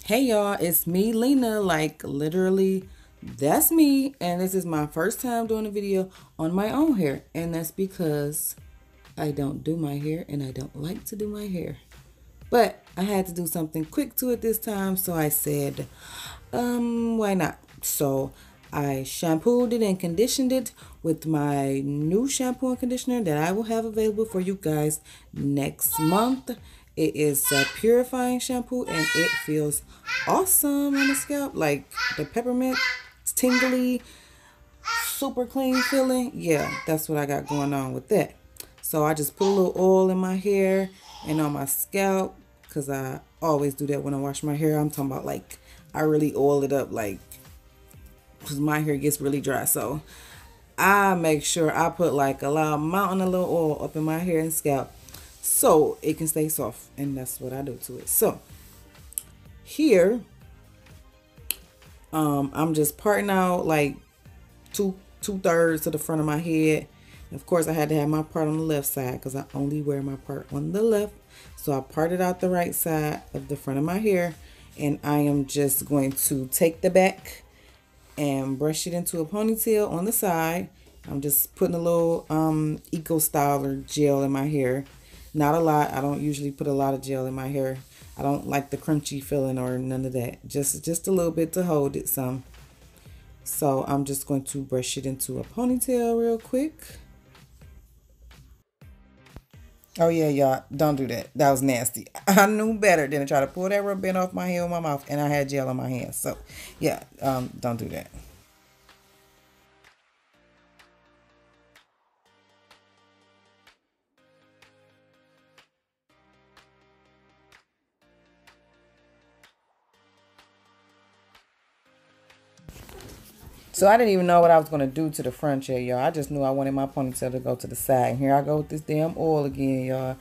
Hey y'all, it's me, Lena. Like literally, that's me. And this is my first time doing a video on my own hair. And that's because I don't do my hair and I don't like to do my hair. But I had to do something quick to it this time. So I said, why not? So I shampooed it and conditioned it with my new shampoo and conditioner that I will have available for you guys next month. It is a purifying shampoo and it feels awesome on the scalp. Like the peppermint, it's tingly, super clean feeling. Yeah, that's what I got going on with that. So I just put a little oil in my hair and on my scalp because I always do that when I wash my hair. I'm talking about like I really oil it up like because my hair gets really dry. So I make sure I put like a loud mountain of little oil up in my hair and scalp so it can stay soft. And that's what I do to it. So here, I'm just parting out like two-thirds to the front of my head. Of course, I had to have my part on the left side because I only wear my part on the left. So I parted out the right side of the front of my hair, and I am just going to take the back and brush it into a ponytail on the side. I'm just putting a little Eco Styler gel in my hair. Not a lot. I don't usually put a lot of gel in my hair. I don't like the crunchy feeling or none of that. Just a little bit to hold it some. So I'm just going to brush it into a ponytail real quick. Oh yeah, y'all, don't do that. That was nasty. I knew better than to try to pull that rubber band off my hair with my mouth, and I had gel on my hands. So yeah, don't do that. So I didn't even know what I was gonna do to the front here, y'all. I just knew I wanted my ponytail to go to the side. And here I go with this damn oil again, y'all.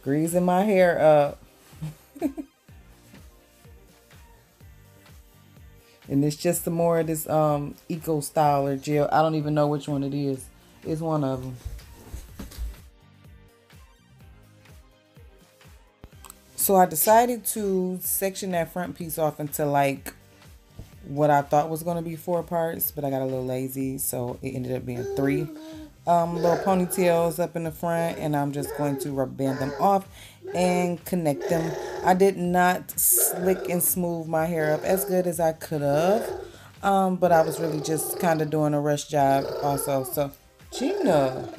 Greasing my hair up. And it's just some more of this Eco Styler gel. I don't even know which one it is. It's one of them. So I decided to section that front piece off into like what I thought was going to be 4 parts, but I got a little lazy, so it ended up being 3 little ponytails up in the front, and I'm just going to rubber band them off and connect them. I did not slick and smooth my hair up as good as I could have, but I was really just kind of doing a rush job also. So Gina.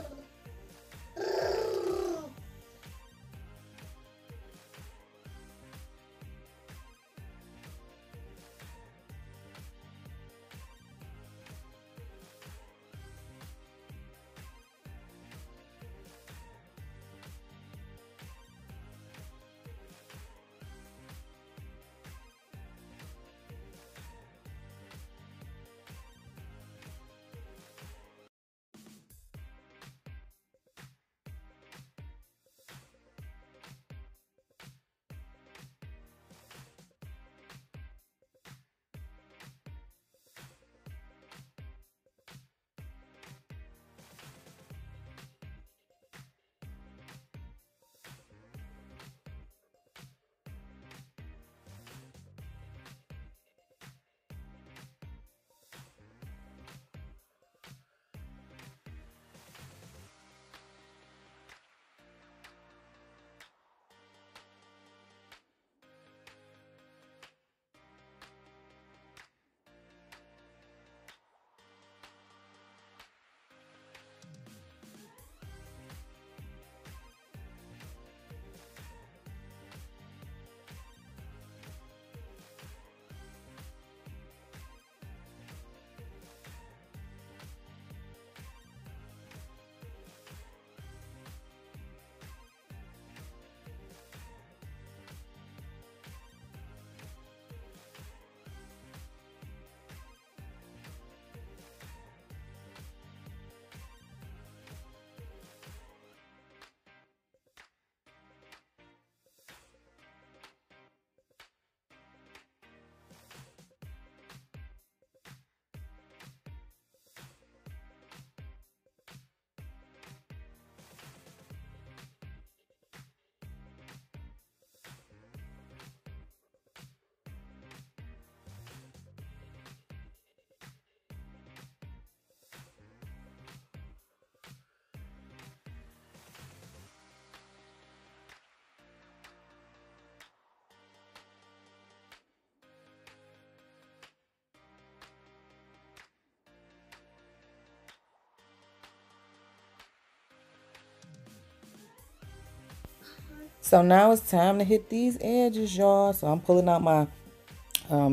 So now it's time to hit these edges, y'all. So I'm pulling out my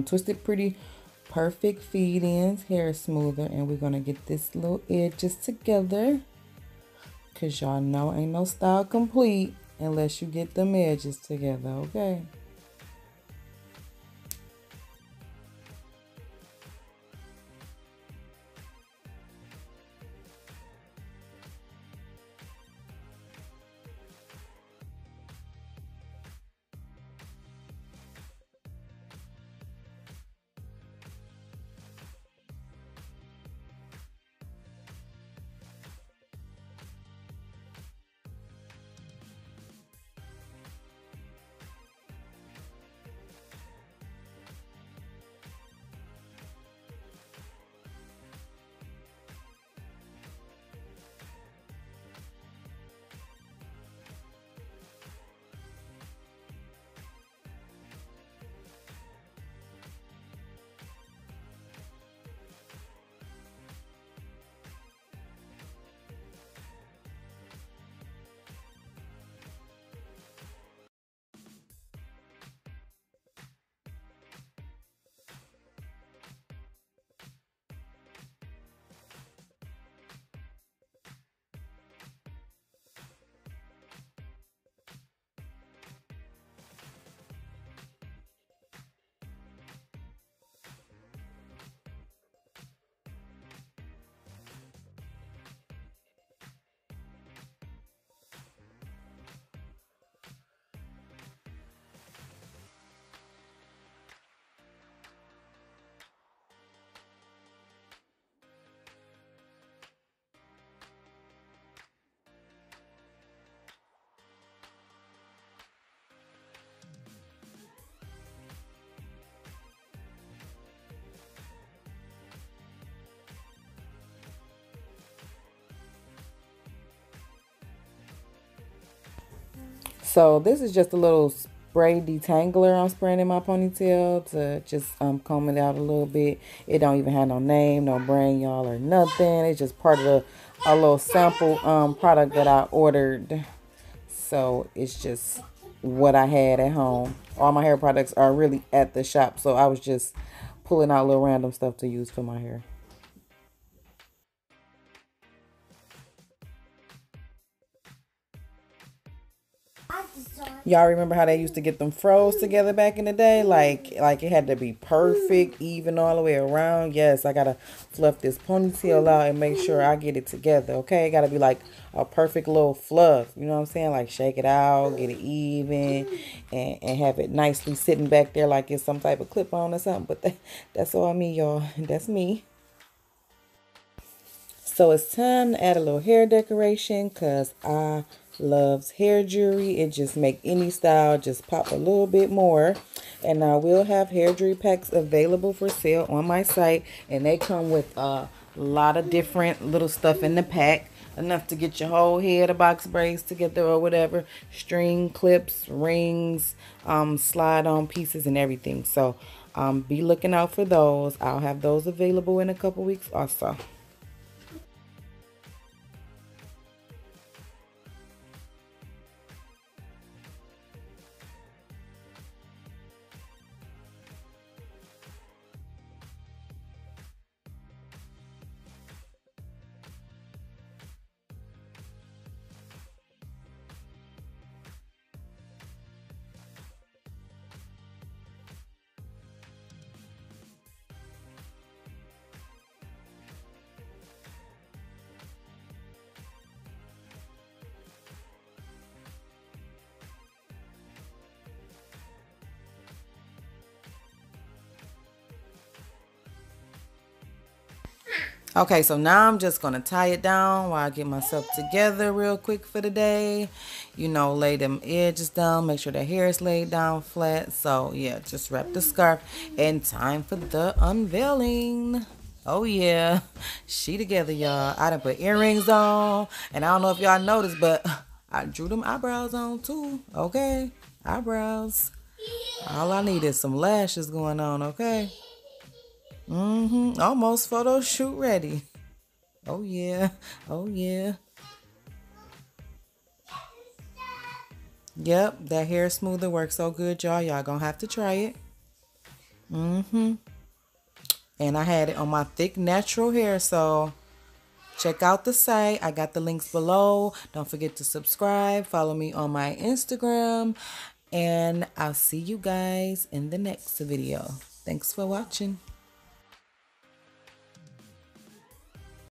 Twisted Pretty Perfect Feed Ins hair smoother, and we're gonna get this little edges together, cause y'all know ain't no style complete unless you get them edges together, okay? So this is just a little spray detangler I'm spraying in my ponytail to just comb it out a little bit. It don't even have no name, no brand, y'all, or nothing. It's just part of a little sample product that I ordered. So it's just what I had at home. All my hair products are really at the shop, so I was just pulling out little random stuff to use for my hair. Y'all remember how they used to get them froze together back in the day? Like it had to be perfect, even all the way around. Yes, I gotta fluff this ponytail out and make sure I get it together, okay? It gotta be like a perfect little fluff. You know what I'm saying? Like shake it out, get it even, and have it nicely sitting back there like it's some type of clip-on or something. But that's all me, y'all. That's me. So it's time to add a little hair decoration because I loves hair jewelry. It just make any style just pop a little bit more. And I will have hair jewelry packs available for sale on my site. And they come with a lot of different little stuff in the pack. Enough to get your whole head of box braids together or whatever. String, clips, rings, slide on pieces and everything. So be looking out for those. I'll have those available in a couple weeks also. Okay, so now I'm just going to tie it down while I get myself together real quick for the day. You know, lay them edges down, make sure the hair is laid down flat. So, yeah, just wrap the scarf and time for the unveiling. Oh, yeah, she together, y'all. I done put earrings on, and I don't know if y'all noticed, but I drew them eyebrows on too, okay? Eyebrows. All I need is some lashes going on, okay? Almost photo shoot ready. Oh yeah. Oh yeah. Yep, that hair smoother works so good, y'all. Y'all gonna have to try it. And I had it on my thick natural hair, so check out the site. I got the links below. Don't forget to subscribe. Follow me on my Instagram. And I'll see you guys in the next video. Thanks for watching.